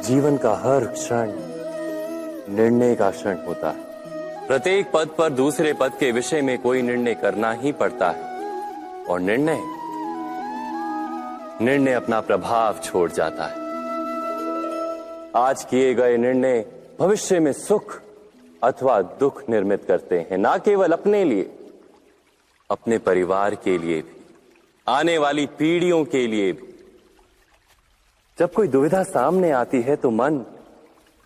जीवन का हर क्षण निर्णय का क्षण होता है। प्रत्येक पद पर दूसरे पद के विषय में कोई निर्णय करना ही पड़ता है और निर्णय अपना प्रभाव छोड़ जाता है। आज किए गए निर्णय भविष्य में सुख अथवा दुख निर्मित करते हैं, ना केवल अपने लिए, अपने परिवार के लिए भी, आने वाली पीढ़ियों के लिए भी। जब कोई दुविधा सामने आती है तो मन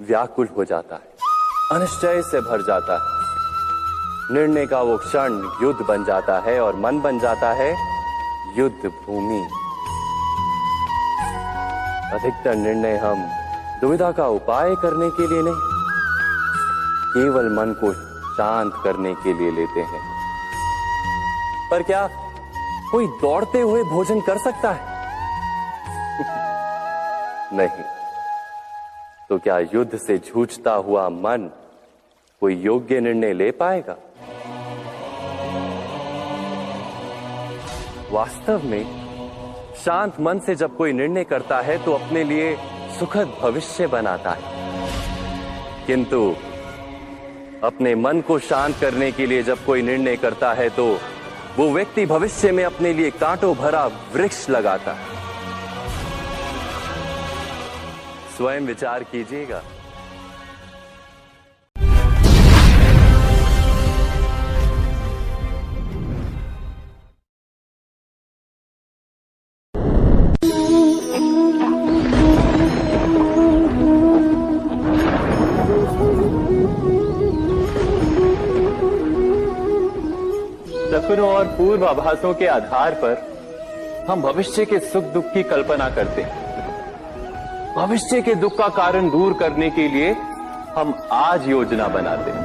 व्याकुल हो जाता है, अनिश्चय से भर जाता है। निर्णय का वो क्षण युद्ध बन जाता है और मन बन जाता है युद्ध भूमि। अधिकतर निर्णय हम दुविधा का उपाय करने के लिए नहीं, केवल मन को शांत करने के लिए लेते हैं। पर क्या कोई दौड़ते हुए भोजन कर सकता है? नहीं। तो क्या युद्ध से जूझता हुआ मन कोई योग्य निर्णय ले पाएगा? वास्तव में शांत मन से जब कोई निर्णय करता है तो अपने लिए सुखद भविष्य बनाता है। किंतु अपने मन को शांत करने के लिए जब कोई निर्णय करता है तो वो व्यक्ति भविष्य में अपने लिए कांटों भरा वृक्ष लगाता है। स्वयं विचार कीजिएगा। सपनों और पूर्वाभासों के आधार पर हम भविष्य के सुख दुख की कल्पना करते हैं। भविष्य के दुख का कारण दूर करने के लिए हम आज योजना बनाते हैं,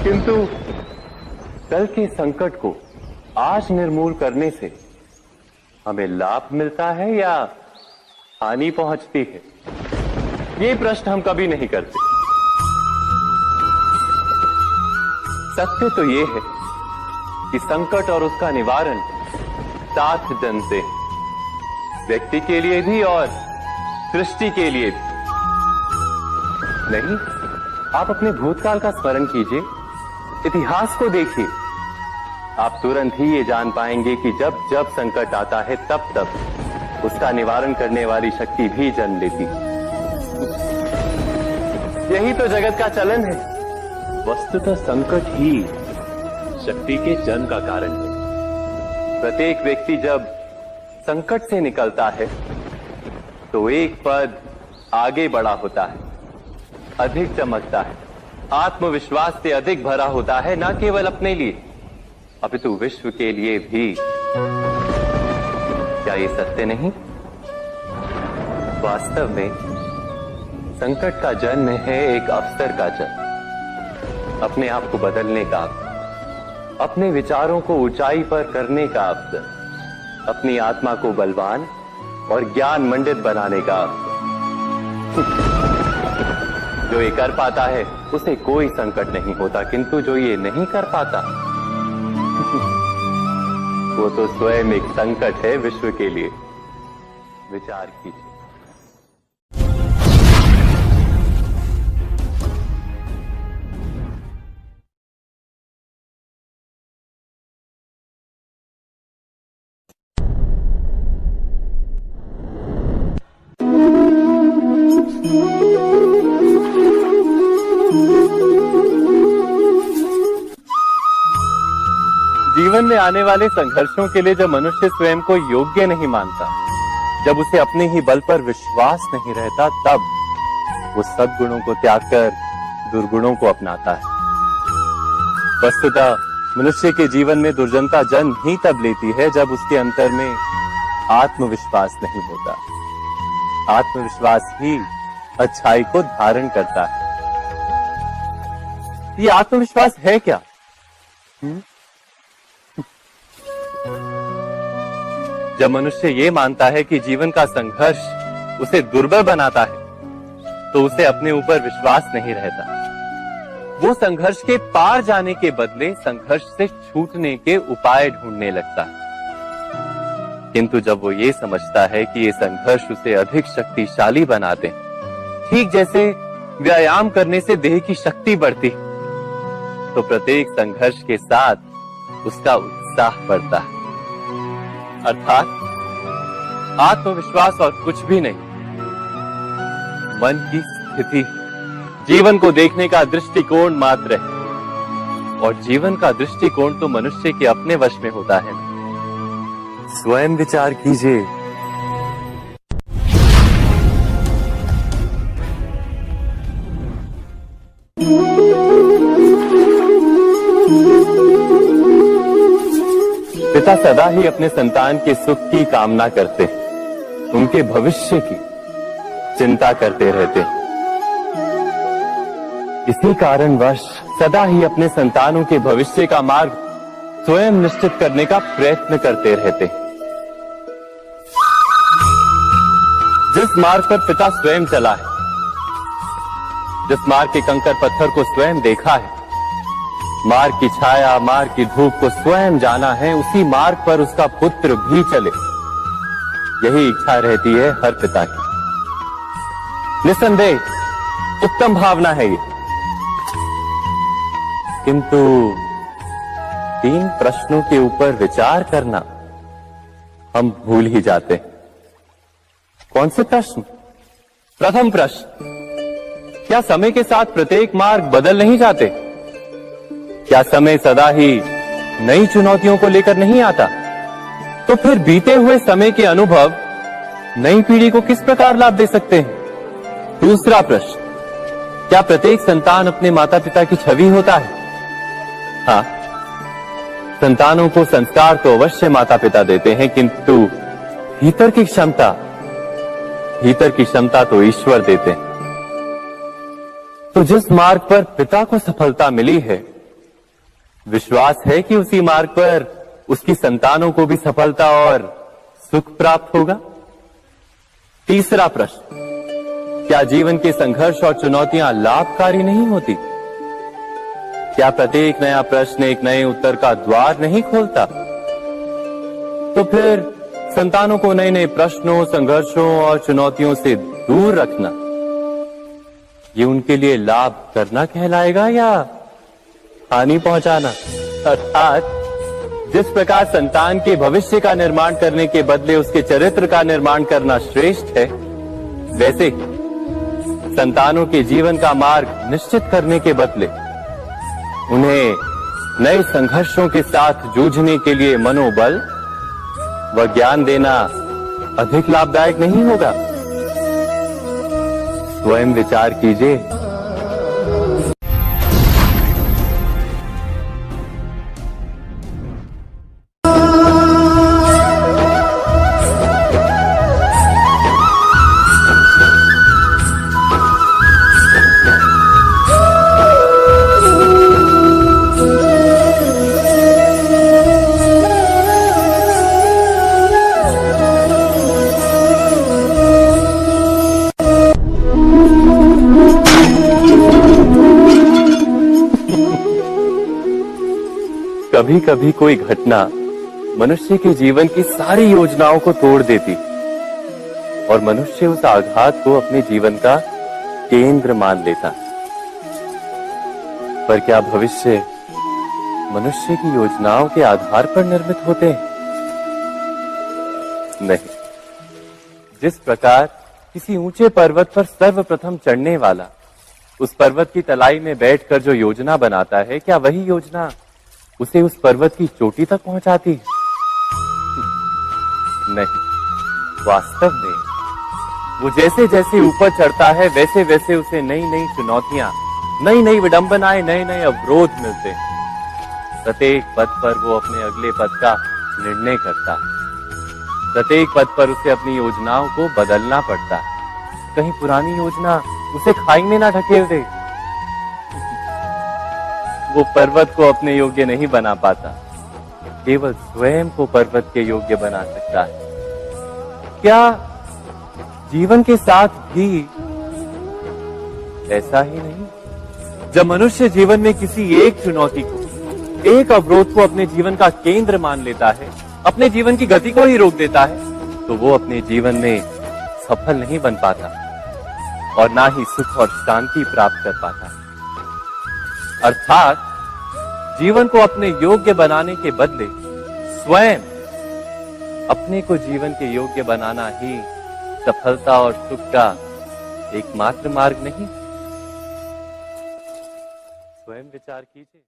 किंतु कल के संकट को आज निर्मूल करने से हमें लाभ मिलता है या हानि पहुंचती है, ये प्रश्न हम कभी नहीं करते। सत्य तो ये है कि संकट और उसका निवारण साथ जन से, व्यक्ति के लिए भी और सृष्टि के लिए भी। नहीं, आप अपने भूतकाल का स्मरण कीजिए, इतिहास को देखिए। आप तुरंत ही ये जान पाएंगे कि जब जब संकट आता है तब तब उसका निवारण करने वाली शक्ति भी जन्म लेती है। यही तो जगत का चलन है। वस्तुतः संकट ही शक्ति के जन्म का कारण है। प्रत्येक व्यक्ति जब संकट से निकलता है तो एक पद आगे बढ़ा होता है, अधिक चमकता है, आत्मविश्वास से अधिक भरा होता है, न केवल अपने लिए अपितु विश्व के लिए भी। क्या ये सत्य नहीं? वास्तव में संकट का जन्म है एक अवसर का जन्म, अपने आप को बदलने का अवसर, अपने विचारों को ऊंचाई पर करने का अवसर, अपनी आत्मा को बलवान और ज्ञान मंडित बनाने का अवसर। जो ये कर पाता है उसे कोई संकट नहीं होता, किंतु जो ये नहीं कर पाता वो तो स्वयं एक संकट है विश्व के लिए। विचार कीजिए। जीवन में आने वाले संघर्षों के लिए जब मनुष्य स्वयं को योग्य नहीं मानता, जब उसे अपने ही बल पर विश्वास नहीं रहता, तब वो सद्गुणों को त्याग कर दुर्गुणों को अपनाता है। वस्तुतः मनुष्य के जीवन में दुर्जनता जन्म ही तब लेती है जब उसके अंतर में आत्मविश्वास नहीं होता। आत्मविश्वास ही अच्छाई को धारण करता है। ये आत्मविश्वास है क्या? जब मनुष्य ये मानता है कि जीवन का संघर्ष उसे दुर्बल बनाता है, तो उसे अपने ऊपर विश्वास नहीं रहता। वो संघर्ष के पार जाने के बदले संघर्ष से छूटने के उपाय ढूंढने लगता है। किंतु जब वो ये समझता है कि ये संघर्ष उसे अधिक शक्तिशाली बनाते हैं, ठीक जैसे व्यायाम करने से देह की शक्ति बढ़ती, तो प्रत्येक संघर्ष के साथ उसका उत्साह बढ़ता है। अर्थात आत्मविश्वास और कुछ भी नहीं, मन की स्थिति, जीवन को देखने का दृष्टिकोण मात्र है। और जीवन का दृष्टिकोण तो मनुष्य के अपने वश में होता है। स्वयं विचार कीजिए। पिता सदा ही अपने संतान के सुख की कामना करते, उनके भविष्य की चिंता करते रहते। इसी कारणवश सदा ही अपने संतानों के भविष्य का मार्ग स्वयं निश्चित करने का प्रयत्न करते रहते। जिस मार्ग पर पिता स्वयं चला है, जिस मार्ग के कंकर पत्थर को स्वयं देखा है, मार्ग की छाया, मार्ग की धूप को स्वयं जाना है, उसी मार्ग पर उसका पुत्र भी चले, यही इच्छा रहती है हर पिता की। निसंदेह उत्तम भावना है ये, किंतु 3 प्रश्नों के ऊपर विचार करना हम भूल ही जाते हैं। कौन से प्रश्न? प्रथम प्रश्न, क्या समय के साथ प्रत्येक मार्ग बदल नहीं जाते? क्या समय सदा ही नई चुनौतियों को लेकर नहीं आता? तो फिर बीते हुए समय के अनुभव नई पीढ़ी को किस प्रकार लाभ दे सकते हैं? दूसरा प्रश्न, क्या प्रत्येक संतान अपने माता पिता की छवि होता है? हाँ, संतानों को संस्कार तो अवश्य माता पिता देते हैं, किंतु भीतर की क्षमता तो ईश्वर देते हैं। तो जिस मार्ग पर पिता को सफलता मिली है, विश्वास है कि उसी मार्ग पर उसकी संतानों को भी सफलता और सुख प्राप्त होगा। तीसरा प्रश्न, क्या जीवन के संघर्ष और चुनौतियां लाभकारी नहीं होती? क्या प्रत्येक नया प्रश्न एक नए उत्तर का द्वार नहीं खोलता? तो फिर संतानों को नए नए प्रश्नों, संघर्षों और चुनौतियों से दूर रखना, ये उनके लिए लाभ करना कहलाएगा या हानि पहुंचाना? अर्थात जिस प्रकार संतान के भविष्य का निर्माण करने के बदले उसके चरित्र का निर्माण करना श्रेष्ठ है, वैसे संतानों के जीवन का मार्ग निश्चित करने के बदले उन्हें नए संघर्षों के साथ जूझने के लिए मनोबल व ज्ञान देना अधिक लाभदायक नहीं होगा? स्वयं विचार कीजिए। कभी कभी कोई घटना मनुष्य के जीवन की सारी योजनाओं को तोड़ देती और मनुष्य उस आघात को अपने जीवन का केंद्र मान लेता। पर क्या भविष्य मनुष्य की योजनाओं के आधार पर निर्मित होते हैं? नहीं। जिस प्रकार किसी ऊंचे पर्वत पर सर्वप्रथम चढ़ने वाला उस पर्वत की तलाई में बैठकर जो योजना बनाता है, क्या वही योजना उसे उस पर्वत की चोटी तक पहुंचाती है? नहीं, वास्तव में वो जैसे जैसे ऊपर चढ़ता है वैसे वैसे उसे नई नई चुनौतियां, नई नई विडंबनाएं, नए नए अवरोध मिलते हैं। प्रत्येक पद पर वो अपने अगले पद का निर्णय करता है। प्रत्येक पद पर उसे अपनी योजनाओं को बदलना पड़ता है। कहीं पुरानी योजना उसे खाई में ना ढकेल दे। वो पर्वत को अपने योग्य नहीं बना पाता, केवल स्वयं को पर्वत के योग्य बना सकता है। क्या जीवन के साथ भी ऐसा ही नहीं? जब मनुष्य जीवन में किसी एक चुनौती को, एक अवरोध को अपने जीवन का केंद्र मान लेता है, अपने जीवन की गति को ही रोक देता है तो वो अपने जीवन में सफल नहीं बन पाता और ना ही सुख और शांति प्राप्त कर पाता है। अर्थात जीवन को अपने योग्य बनाने के बदले स्वयं अपने को जीवन के योग्य बनाना ही सफलता और सुख का एकमात्र मार्ग नहीं। स्वयं विचार कीजिए।